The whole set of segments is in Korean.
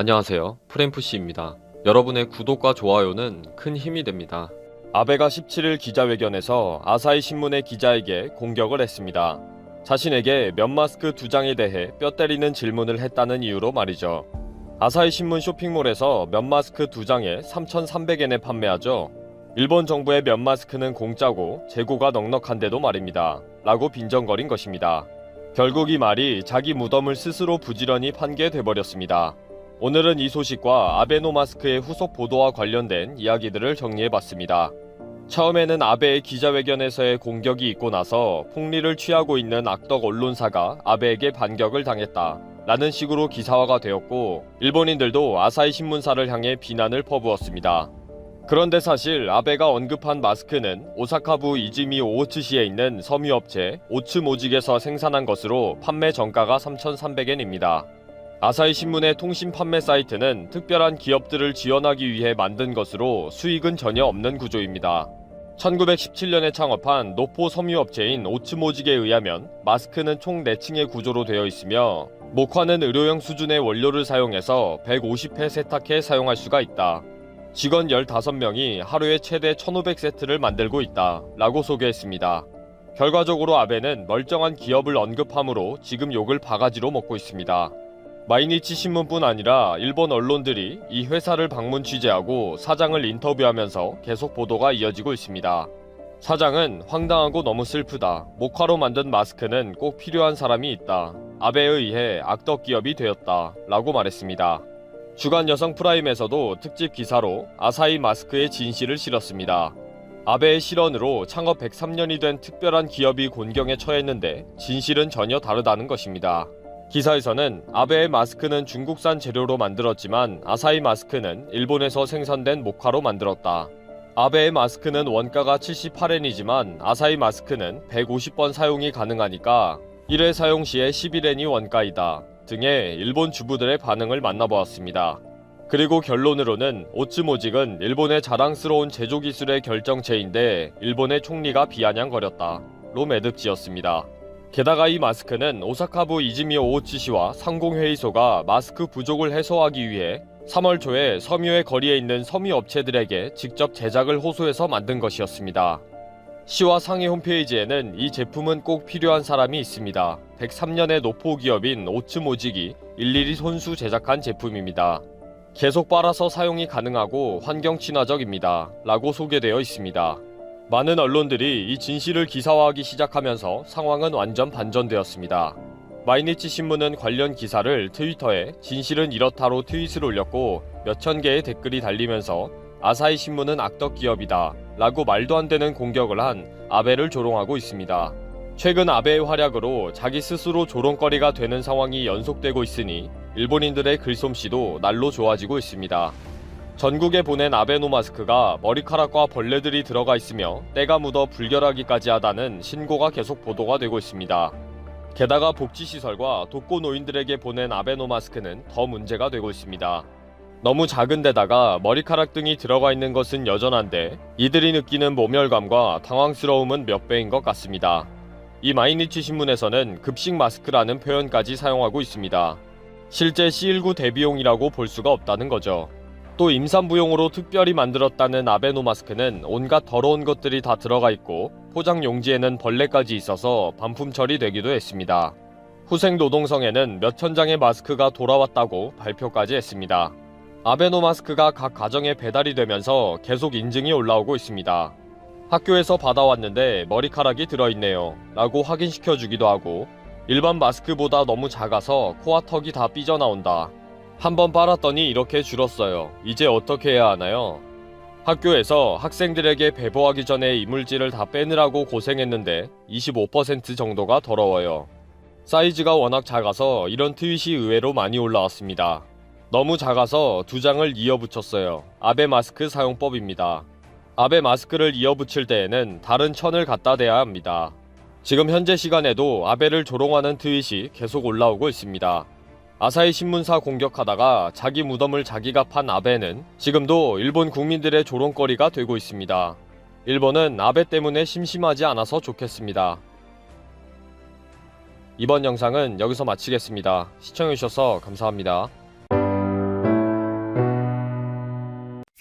안녕하세요. 프램프씨입니다. 여러분의 구독과 좋아요는 큰 힘이 됩니다. 아베가 17일 기자회견에서 아사히 신문의 기자에게 공격을 했습니다. 자신에게 면 마스크 2장에 대해 뼈 때리는 질문을 했다는 이유로 말이죠. 아사히 신문 쇼핑몰에서 면 마스크 2장에 3,300엔에 판매하죠. 일본 정부의 면 마스크는 공짜고 재고가 넉넉한데도 말입니다. 라고 빈정거린 것입니다. 결국 이 말이 자기 무덤을 스스로 부지런히 판게 돼버렸습니다. 오늘은 이 소식과 아베노마스크의 후속 보도와 관련된 이야기들을 정리해봤습니다. 처음에는 아베의 기자회견에서의 공격이 있고 나서 폭리를 취하고 있는 악덕 언론사가 아베에게 반격을 당했다 라는 식으로 기사화가 되었고, 일본인들도 아사히 신문사를 향해 비난을 퍼부었습니다. 그런데 사실 아베가 언급한 마스크는 오사카부 이즈미 오오츠시에 있는 섬유업체 오츠모직에서 생산한 것으로 판매 정가가 3,300엔입니다. 아사히 신문의 통신 판매 사이트는 특별한 기업들을 지원하기 위해 만든 것으로 수익은 전혀 없는 구조입니다. 1917년에 창업한 노포 섬유업체인 오츠모직에 의하면 마스크는 총 4층의 구조로 되어 있으며 목화는 의료용 수준의 원료를 사용해서 150회 세탁해 사용할 수가 있다. 직원 15명이 하루에 최대 1,500세트를 만들고 있다 라고 소개했습니다. 결과적으로 아베는 멀쩡한 기업을 언급함으로 지금 욕을 바가지로 먹고 있습니다. 마이니치 신문뿐 아니라 일본 언론들이 이 회사를 방문 취재하고 사장을 인터뷰하면서 계속 보도가 이어지고 있습니다. 사장은 황당하고 너무 슬프다. 목화로 만든 마스크는 꼭 필요한 사람이 있다. 아베에 의해 악덕 기업이 되었다 라고 말했습니다. 주간 여성 프라임에서도 특집 기사로 아사히 마스크의 진실을 실었습니다. 아베의 실언으로 창업 103년이 된 특별한 기업이 곤경에 처했는데 진실은 전혀 다르다는 것입니다. 기사에서는 아베의 마스크는 중국산 재료로 만들었지만 아사히 마스크는 일본에서 생산된 목화로 만들었다. 아베의 마스크는 원가가 78엔이지만 아사히 마스크는 150번 사용이 가능하니까 1회 사용 시에 11엔이 원가이다 등의 일본 주부들의 반응을 만나보았습니다. 그리고 결론으로는 오츠모직은 일본의 자랑스러운 제조기술의 결정체인데 일본의 총리가 비아냥거렸다 로 매듭지었습니다. 게다가 이 마스크는 오사카부 이즈미 오오츠시와 상공회의소가 마스크 부족을 해소하기 위해 3월 초에 섬유의 거리에 있는 섬유업체들에게 직접 제작을 호소해서 만든 것이었습니다. 시와 상해 홈페이지에는 이 제품은 꼭 필요한 사람이 있습니다. 103년의 노포 기업인 오츠모직이 일일이 손수 제작한 제품입니다. 계속 빨아서 사용이 가능하고 환경 친화적입니다. 라고 소개되어 있습니다. 많은 언론들이 이 진실을 기사화하기 시작하면서 상황은 완전 반전되었습니다. 마이니치 신문은 관련 기사를 트위터에 진실은 이렇다로 트윗을 올렸고 몇천 개의 댓글이 달리면서 아사히 신문은 악덕 기업이다 라고 말도 안 되는 공격을 한 아베를 조롱하고 있습니다. 최근 아베의 활약으로 자기 스스로 조롱거리가 되는 상황이 연속되고 있으니 일본인들의 글솜씨도 날로 좋아지고 있습니다. 전국에 보낸 아베노마스크가 머리카락과 벌레들이 들어가 있으며 때가 묻어 불결하기까지 하다는 신고가 계속 보도가 되고 있습니다. 게다가 복지시설과 독거노인들에게 보낸 아베노마스크는 더 문제가 되고 있습니다. 너무 작은 데다가 머리카락 등이 들어가 있는 것은 여전한데 이들이 느끼는 모멸감과 당황스러움은 몇 배인 것 같습니다. 이 마이니치 신문에서는 급식 마스크라는 표현까지 사용하고 있습니다. 실제 C19 대비용이라고 볼 수가 없다는 거죠. 또 임산부용으로 특별히 만들었다는 아베노마스크는 온갖 더러운 것들이 다 들어가 있고 포장 용지에는 벌레까지 있어서 반품 처리되기도 했습니다. 후생노동성에는 몇천 장의 마스크가 돌아왔다고 발표까지 했습니다. 아베노마스크가 각 가정에 배달이 되면서 계속 인증이 올라오고 있습니다. 학교에서 받아왔는데 머리카락이 들어있네요 라고 확인시켜주기도 하고, 일반 마스크보다 너무 작아서 코와 턱이 다 삐져나온다. 한번 빨았더니 이렇게 줄었어요. 이제 어떻게 해야 하나요? 학교에서 학생들에게 배보하기 전에 이물질을 다 빼느라고 고생했는데 25% 정도가 더러워요. 사이즈가 워낙 작아서 이런 트윗이 의외로 많이 올라왔습니다. 너무 작아서 2장을 이어붙였어요. 아베 마스크 사용법입니다. 아베 마스크를 이어붙일 때에는 다른 천을 갖다 대야 합니다. 지금 현재 시간에도 아베를 조롱하는 트윗이 계속 올라오고 있습니다. 아사히 신문사 공격하다가 자기 무덤을 자기가 판 아베는 지금도 일본 국민들의 조롱거리가 되고 있습니다. 일본은 아베 때문에 심심하지 않아서 좋겠습니다. 이번 영상은 여기서 마치겠습니다. 시청해주셔서 감사합니다.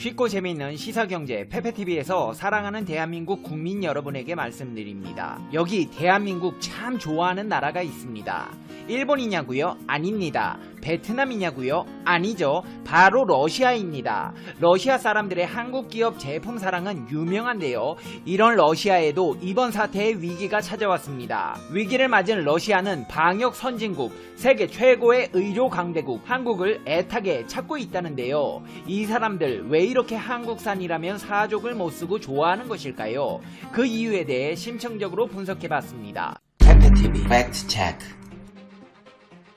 쉽고 재미있는 시사경제 페페TV에서 사랑하는 대한민국 국민 여러분에게 말씀드립니다. 여기 대한민국 참 좋아하는 나라가 있습니다. 일본이냐고요? 아닙니다. 베트남이냐고요? 아니죠. 바로 러시아입니다. 러시아 사람들의 한국 기업 제품 사랑은 유명한데요. 이런 러시아에도 이번 사태의 위기가 찾아왔습니다. 위기를 맞은 러시아는 방역 선진국, 세계 최고의 의료 강대국 한국을 애타게 찾고 있다는데요. 이 사람들 왜 이렇게 한국산이라면 사족을 못쓰고 좋아하는 것일까요? 그 이유에 대해 심층적으로 분석해봤습니다. 페페TV 팩트 체크.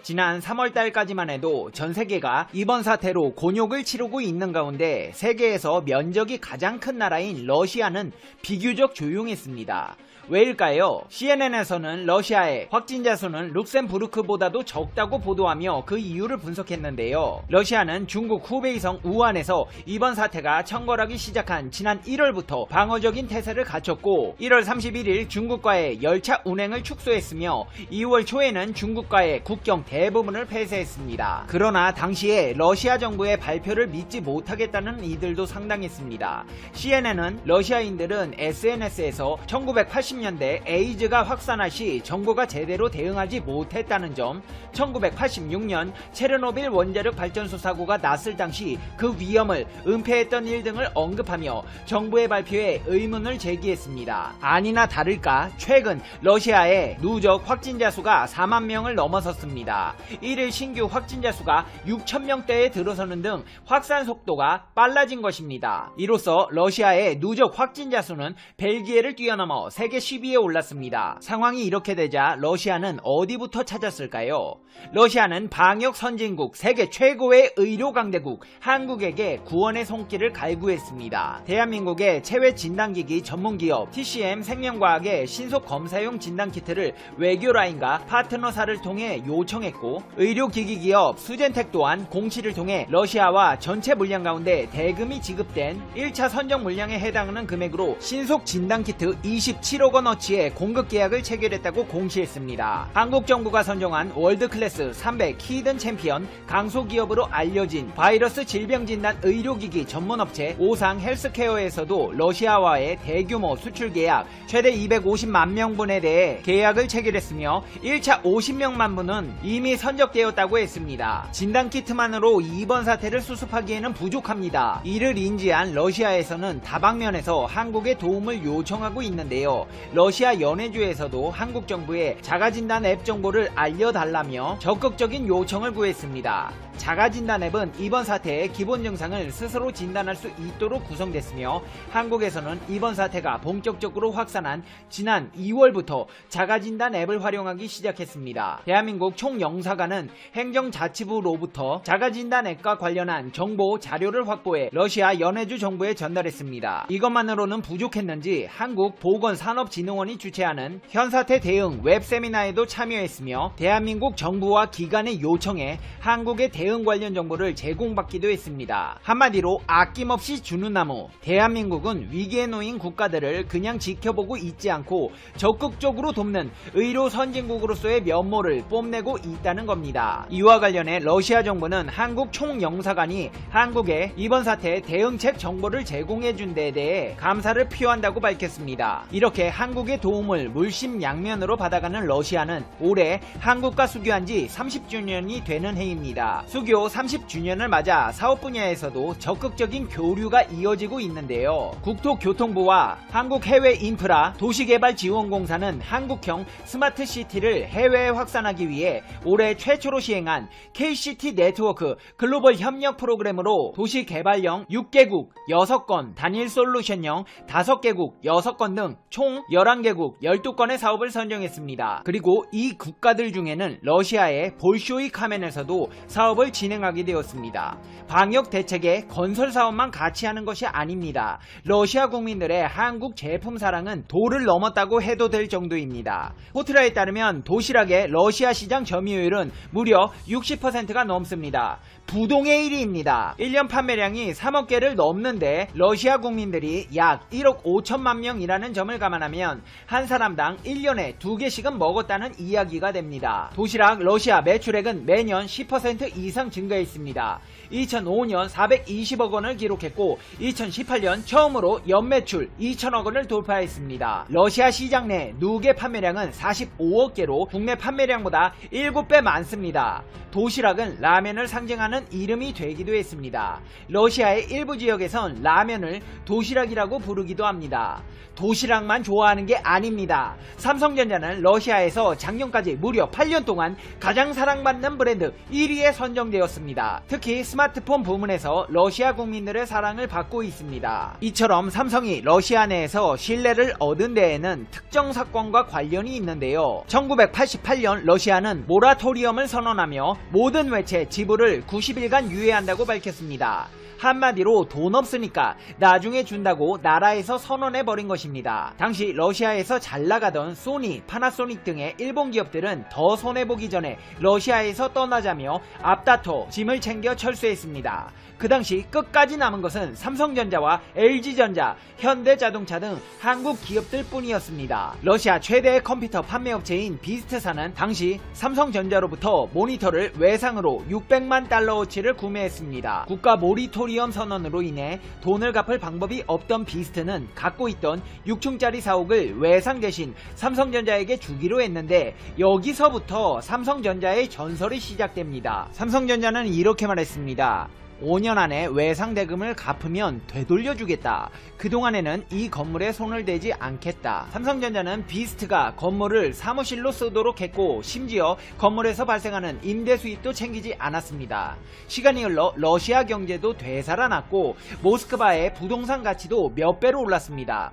지난 3월달까지만 해도 전 세계가 이번 사태로 곤욕을 치르고 있는 가운데 세계에서 면적이 가장 큰 나라인 러시아는 비교적 조용했습니다. 왜일까요? CNN에서는 러시아의 확진자 수는 룩셈부르크보다도 적다고 보도하며 그 이유를 분석했는데요. 러시아는 중국 후베이성 우한에서 이번 사태가 청걸하기 시작한 지난 1월부터 방어적인 태세를 갖췄고 1월 31일 중국과의 열차 운행을 축소했으며 2월 초에는 중국과의 국경 대부분을 폐쇄했습니다. 그러나 당시에 러시아 정부의 발표를 믿지 못하겠다는 이들도 상당했습니다. CNN은 러시아인들은 SNS에서 1980년대 에이즈가 확산할 시 정부가 제대로 대응하지 못했다는 점, 1986년 체르노빌 원자력 발전소 사고가 났을 당시 그 위험을 은폐했던 일 등을 언급하며 정부의 발표에 의문을 제기했습니다. 아니나 다를까 최근 러시아의 누적 확진자 수가 4만 명을 넘어섰습니다. 1일 신규 확진자 수가 6,000명대에 들어서는 등 확산 속도가 빨라진 것입니다. 이로써 러시아의 누적 확진자 수는 벨기에를 뛰어넘어 세계 10위에 올랐습니다. 상황이 이렇게 되자 러시아는 어디부터 찾았을까요? 러시아는 방역 선진국, 세계 최고의 의료 강대국 한국에게 구원의 손길을 갈구했습니다. 대한민국의 체외 진단기기 전문기업 TCM 생명과학의 신속 검사용 진단키트를 외교라인과 파트너사를 통해 요청했고 의료기기 기업 수젠텍 또한 공시를 통해 러시아와 전체 물량 가운데 대금이 지급된 1차 선정 물량에 해당하는 금액으로 신속 진단키트 27억 원어치의 공급 계약을 체결했다고 공시했습니다. 한국 정부가 선정한 월드클래스 300 히든 챔피언 강소기업으로 알려진 바이러스 질병진단 의료기기 전문업체 오상 헬스케어에서도 러시아와의 대규모 수출 계약 최대 250만 명분에 대해 계약을 체결했으며 1차 50명만 분은 이미 선적되었다고 했습니다. 진단키트만으로 이번 사태를 수습하기에는 부족합니다. 이를 인지한 러시아에서는 다방면에서 한국의 도움을 요청하고 있는데요. 러시아 연해주에서도 한국 정부에 자가진단 앱 정보를 알려달라며 적극적인 요청을 구했습니다. 자가진단 앱은 이번 사태의 기본 증상을 스스로 진단할 수 있도록 구성됐으며 한국에서는 이번 사태가 본격적으로 확산한 지난 2월부터 자가진단 앱을 활용하기 시작했습니다. 대한민국 총영사관은 행정자치부로부터 자가진단 앱과 관련한 정보 자료를 확보해 러시아 연해주 정부에 전달했습니다. 이것만으로는 부족했는지 한국보건산업진흥원이 주최하는 현사태 대응 웹세미나에도 참여했으며 대한민국 정부와 기관의 요청에 한국의 대응 관련 정보를 제공받기도 했습니다. 한마디로 아낌없이 주는 나무. 대한민국은 위기에 놓인 국가들을 그냥 지켜보고 있지 않고 적극적으로 돕는 의료 선진국으로서의 면모를 뽐내고 있다는 겁니다. 이와 관련해 러시아 정부는 한국 총영사관이 한국에 이번 사태 대응책 정보를 제공해준 데에 대해 감사를 표한다고 밝혔습니다. 이렇게 한국의 도움을 물심양면으로 받아가는 러시아는 올해 한국과 수교한 지 30주년이 되는 해입니다. 수교 30주년을 맞아 사업 분야에서도 적극적인 교류가 이어지고 있는데요. 국토교통부와 한국해외인프라 도시개발지원공사는 한국형 스마트시티를 해외에 확산하기 위해 올해 최초로 시행한 KCT 네트워크 글로벌 협력 프로그램으로 도시개발형 6개국 6건, 단일 솔루션형 5개국 6건 등 총 11개국 12건의 사업을 선정했습니다. 그리고 이 국가들 중에는 러시아의 볼쇼이 카멘에서도 사업을 진행하게 되었습니다. 방역 대책에 건설 사업만 같이 하는 것이 아닙니다. 러시아 국민들의 한국 제품 사랑은 도를 넘었다고 해도 될 정도입니다. 호트라에 따르면 도시락의 러시아 시장 점유율 점유율은 무려 60%가 넘습니다. 부동의 1위입니다. 1년 판매량이 3억 개를 넘는데 러시아 국민들이 약 1억 5천만 명이라는 점을 감안하면 한 사람당 1년에 2개씩은 먹었다는 이야기가 됩니다. 도시락 러시아 매출액은 매년 10% 이상 증가했습니다. 2005년 420억 원을 기록했고 2018년 처음으로 연매출 2천억 원을 돌파했습니다. 러시아 시장 내 누게 판매량은 45억 개로 국내 판매량보다 7배 많습니다. 도시락은 라면을 상징하는 이름이 되기도 했습니다. 러시아의 일부 지역에선 라면을 도시락이라고 부르기도 합니다. 도시락만 좋아하는 게 아닙니다. 삼성전자는 러시아에서 작년까지 무려 8년 동안 가장 사랑받는 브랜드 1위에 선정되었습니다. 특히 스마트폰 부문에서 러시아 국민들의 사랑을 받고 있습니다. 이처럼 삼성이 러시아 내에서 신뢰를 얻은 데에는 특정 사건과 관련이 있는데요. 1988년 러시아는 모라토리엄을 선언하며 모든 외채 지불을 90일간 유예한다고 밝혔습니다. 한마디로 돈 없으니까 나중에 준다고 나라에서 선언해버린 것입니다. 당시 러시아에서 잘 나가던 소니, 파나소닉 등의 일본 기업들은 더 손해보기 전에 러시아에서 떠나자며 앞다퉈 짐을 챙겨 철수했습니다. 그 당시 끝까지 남은 것은 삼성전자와 LG전자, 현대자동차 등 한국 기업들 뿐이었습니다. 러시아 최대의 컴퓨터 판매업체인 비스트사는 당시 삼성전자로부터 모니터를 외상으로 600만 달러어치를 구매했습니다. 국가 모리토리엄 선언으로 인해 돈을 갚을 방법이 없던 비스트는 갖고 있던 6층짜리 사옥을 외상 대신 삼성전자에게 주기로 했는데 여기서부터 삼성전자의 전설이 시작됩니다. 삼성전자는 이렇게 말했습니다. 5년 안에 외상 대금을 갚으면 되돌려주겠다. 그동안에는 이 건물에 손을 대지 않겠다. 삼성전자는 비스트가 건물을 사무실로 쓰도록 했고 심지어 건물에서 발생하는 임대 수입도 챙기지 않았습니다. 시간이 흘러 러시아 경제도 되살아났고 모스크바의 부동산 가치도 몇 배로 올랐습니다.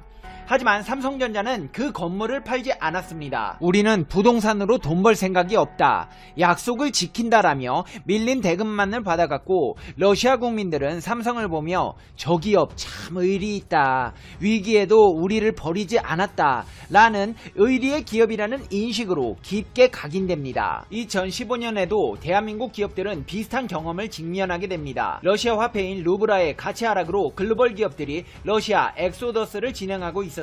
하지만 삼성전자는 그 건물을 팔지 않았습니다. 우리는 부동산으로 돈 벌 생각이 없다. 약속을 지킨다라며 밀린 대금만을 받아갔고 러시아 국민들은 삼성을 보며 저 기업 참 의리 있다. 위기에도 우리를 버리지 않았다. 라는 의리의 기업이라는 인식으로 깊게 각인됩니다. 2015년에도 대한민국 기업들은 비슷한 경험을 직면하게 됩니다. 러시아 화폐인 루브라의 가치 하락으로 글로벌 기업들이 러시아 엑소더스를 진행하고 있었습니다.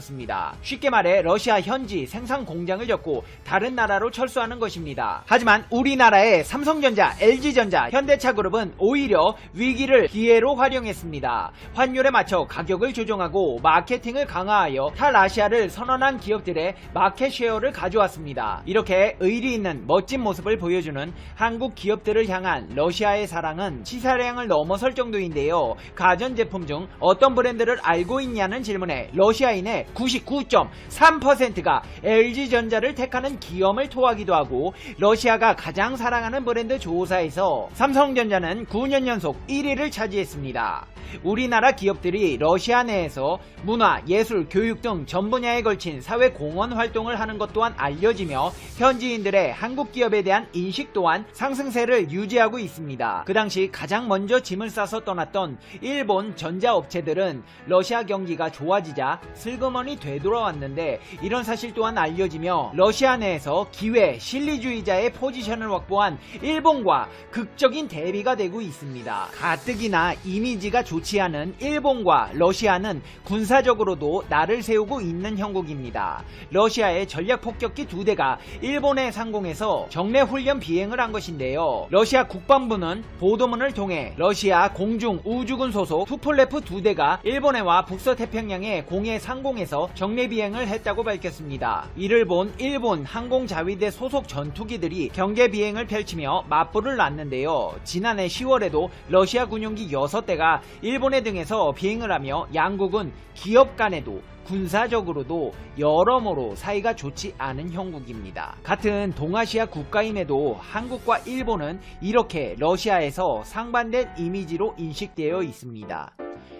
쉽게 말해 러시아 현지 생산 공장을 접고 다른 나라로 철수하는 것입니다. 하지만 우리나라의 삼성전자, LG전자, 현대차그룹은 오히려 위기를 기회로 활용했습니다. 환율에 맞춰 가격을 조정하고 마케팅을 강화하여 탈아시아를 선언한 기업들의 마켓 쉐어를 가져왔습니다. 이렇게 의리 있는 멋진 모습을 보여주는 한국 기업들을 향한 러시아의 사랑은 치사량을 넘어설 정도인데요. 가전제품 중 어떤 브랜드를 알고 있냐는 질문에 러시아인의 99.3%가 LG전자를 택하는 기염을 토하기도 하고 러시아가 가장 사랑하는 브랜드 조사에서 삼성전자는 9년 연속 1위를 차지했습니다. 우리나라 기업들이 러시아 내에서 문화, 예술, 교육 등 전 분야에 걸친 사회 공헌 활동을 하는 것 또한 알려지며 현지인들의 한국 기업에 대한 인식 또한 상승세를 유지하고 있습니다. 그 당시 가장 먼저 짐을 싸서 떠났던 일본 전자업체들은 러시아 경기가 좋아지자 슬그머니 되돌아왔는데 이런 사실 또한 알려지며 러시아 내에서 기회, 실리주의자의 포지션을 확보한 일본과 극적인 대비가 되고 있습니다. 가뜩이나 이미지가 좋지 않은 일본과 러시아는 군사적으로도 날을 세우고 있는 형국입니다. 러시아의 전략 폭격기 2대가 일본의 상공에서 정례 훈련 비행을 한 것인데요. 러시아 국방부는 보도문을 통해 러시아 공중 우주군 소속 투폴레프 2대가 일본해와 북서태평양의 공해 상공에서 정례 비행을 했다고 밝혔습니다. 이를 본 일본 항공자위대 소속 전투기들이 경계 비행을 펼치며 맞불을 놨는데요. 지난해 10월에도 러시아 군용기 6대가 일본해 등에서 비행을 하며 양국은 기업 간에도 군사적으로도 여러모로 사이가 좋지 않은 형국입니다. 같은 동아시아 국가임에도 한국과 일본은 이렇게 러시아에서 상반된 이미지로 인식되어 있습니다.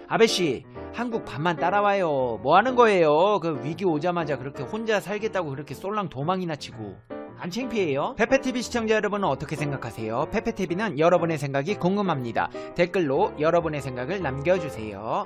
아베씨, 한국 반만 따라와요. 뭐 하는 거예요? 그 위기 오자마자 그렇게 혼자 살겠다고 그렇게 쏠랑 도망이나 치고. 안 창피해요? 페페TV 시청자 여러분은 어떻게 생각하세요? 페페TV는 여러분의 생각이 궁금합니다. 댓글로 여러분의 생각을 남겨주세요.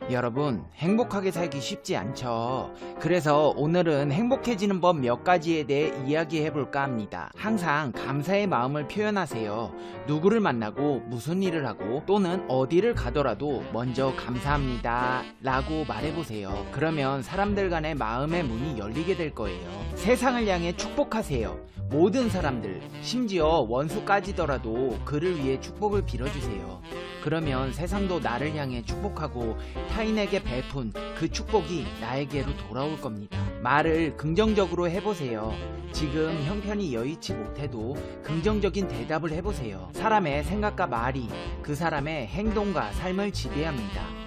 여러분, 행복하게 살기 쉽지 않죠. 그래서 오늘은 행복해지는 법 몇 가지에 대해 이야기해 볼까 합니다. 항상 감사의 마음을 표현하세요. 누구를 만나고 무슨 일을 하고 또는 어디를 가더라도 먼저 감사합니다 라고 말해보세요. 그러면 사람들 간의 마음의 문이 열리게 될 거예요. 세상을 향해 축복하세요. 모든 사람들, 심지어 원수까지더라도 그를 위해 축복을 빌어주세요. 그러면 세상도 나를 향해 축복하고 타인에게 베푼 그 축복이 나에게로 돌아올 겁니다. 말을 긍정적으로 해보세요. 지금 형편이 여의치 못해도 긍정적인 대답을 해보세요. 사람의 생각과 말이 그 사람의 행동과 삶을 지배합니다.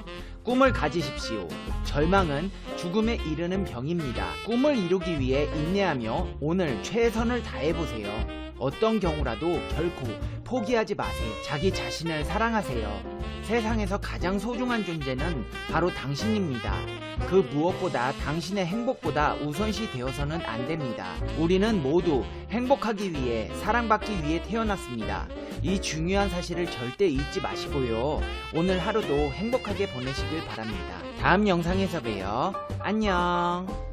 꿈을 가지십시오. 절망은 죽음에 이르는 병입니다. 꿈을 이루기 위해 인내하며 오늘 최선을 다해보세요. 어떤 경우라도 결코 포기하지 마세요. 자기 자신을 사랑하세요. 세상에서 가장 소중한 존재는 바로 당신입니다. 그 무엇보다 당신의 행복보다 우선시 되어서는 안 됩니다. 우리는 모두 행복하기 위해 사랑받기 위해 태어났습니다. 이 중요한 사실을 절대 잊지 마시고요. 오늘 하루도 행복하게 보내시길 바랍니다. 다음 영상에서 봬요. 안녕.